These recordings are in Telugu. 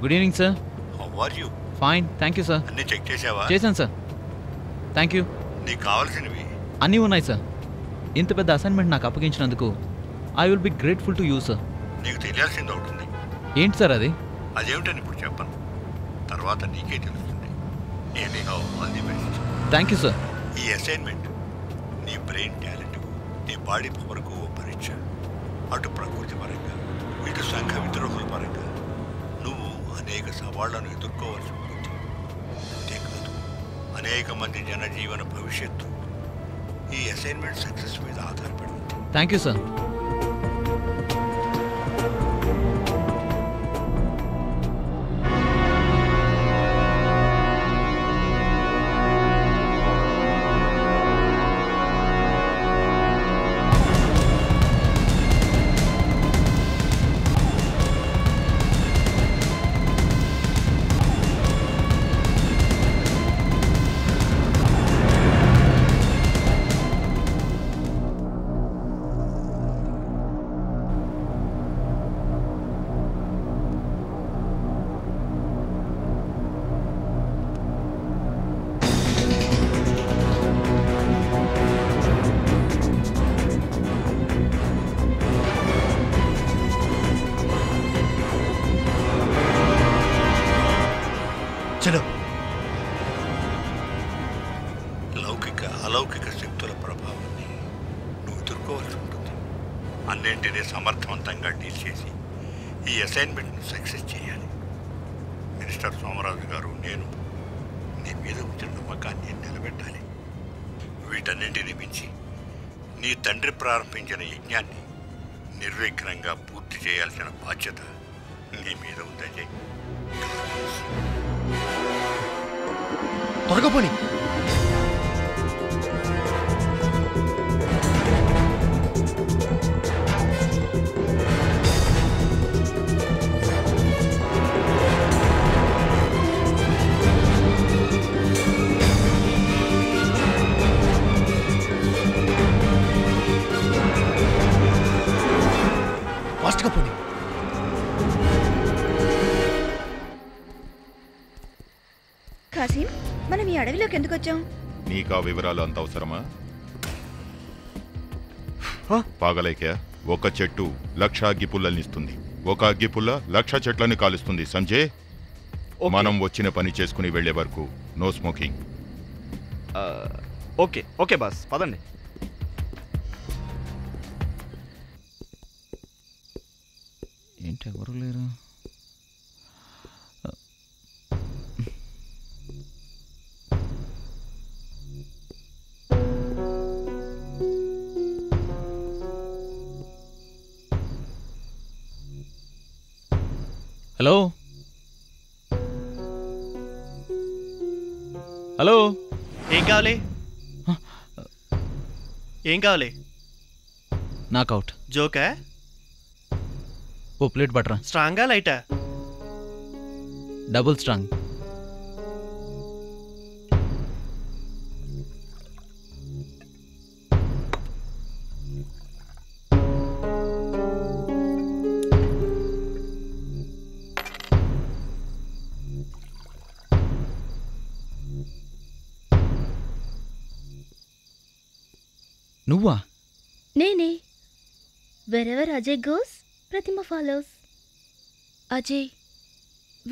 Good evening sir. How are you? Fine, thank you sir. అన్నీ చెక్ చేసావా? చేశాను సార్. Thank you. నీకు కావాల్సినవి అన్నీ ఉన్నాయి సార్. ఇంత పెద్ద అసైన్మెంట్ నాకు అప్పగించినందుకు I will be grateful to you sir. నీకు తెలియాల్సింది ఒకటి ఉంది. ఏంటి సార్ అది? అదేమిటని ఇప్పుడు చెప్పను, తర్వాత నీకే తెలుస్తుంది. Anyhow all the best. Thank you sir. ఈ అసైన్మెంట్ నీ బ్రెయిన్ టాలెంట్కు, నీ బాడీ పవర్కు ఓ పరీక్ష. అటు ప్రకృతి పరంగా, ఇటు సంఘ విద్రోహుల పరంగా నువ్వు అనేక సవాళ్లను ఎదుర్కోవాల్సి ఉంటుంది. అంతేకాదు, అనేక మంది జనజీవన భవిష్యత్తు ఈ అసైన్మెంట్ సక్సెస్ మీద ఆధారపడి ఉంది. Thank you sir. లౌకిక అలౌకిక శక్తుల ప్రభావాన్ని నువ్వు ఎదుర్కోవాల్సి ఉంటుంది. అన్నింటినీ సమర్థవంతంగా డీల్ చేసి ఈ అసైన్మెంట్ను సక్సెస్ చేయాలి. మినిస్టర్ సోమరాజు గారు, నేను నీ మీద ఉంచిన నమ్మకాన్ని నిలబెట్టాలి. వీటన్నింటినీ మించి నీ తండ్రి ప్రారంభించిన యజ్ఞాన్ని నిర్విఘ్నంగా పూర్తి చేయాల్సిన బాధ్యత నీ మీద ఉందని. త్వరగా పోనీ. ఫాస్ట్గా పోనీ. కాసిం, మనం ఈ అడవిలోకి ఎందుకు వచ్చాం? నీకా వివరాలు అంత అవసరమా? పాగలైక ఒక చెట్టు 1,00,000 అగ్గిపుల్లల్నిస్తుంది. ఒక అగ్గిపుల్ల 1,00,000 చెట్లను కాలుస్తుంది. సంజయ్, మనం వచ్చిన పని చేసుకుని వెళ్లే వరకు no smoking. Okay okay boss, పదండి. ఏంటి ఎవరు లేరు? హలో హలో, ఏం కావాలి? ఏం కావాలి? నాకౌట్. జోకా? ఓ ప్లేట్ బటరా. స్ట్రాంగా లైటా? Double strong. నువ్వా? నేనే. Wherever Ajay goes Pratima follows. Ajay,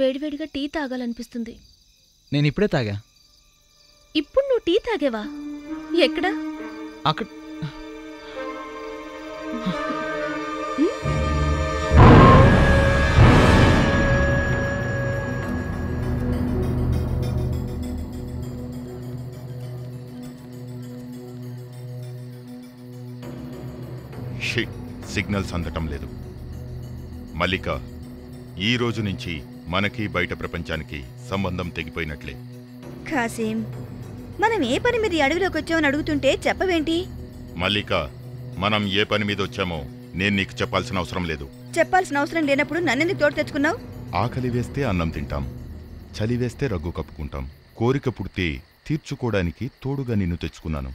వేడివేడిగా టీ తాగాలనిపిస్తుంది. నేను ఇప్పుడే తాగా. ఇప్పుడు నువ్వు టీ తాగేవా? ఎక్కడా? అక్కడ. షిట్, సిగ్నల్స్ అందటం లేదు. మల్లిక, ఈ రోజు నుంచి మనకి బయట ప్రపంచానికి సంబంధం తెగిపోయినట్లే. కాసిం, మనం ఏ పని మీద ఈ అడవిలోకి వచ్చామని అడుగుతుంటే చెప్పవేంటి? మల్లిక, మనం ఏ పని మీద వచ్చామో నేను నీకు చెప్పాల్సిన అవసరం లేదు. చెప్పాల్సిన అవసరం లేనప్పుడు నన్నెందుకు తోడు తెచ్చుకున్నావు? ఆకలి వేస్తే అన్నం తింటాం, చలి వేస్తే రగ్గు కప్పుకుంటాం. కోరిక పుడితే తీర్చుకోవడానికి తోడుగా నిన్ను తెచ్చుకున్నాను.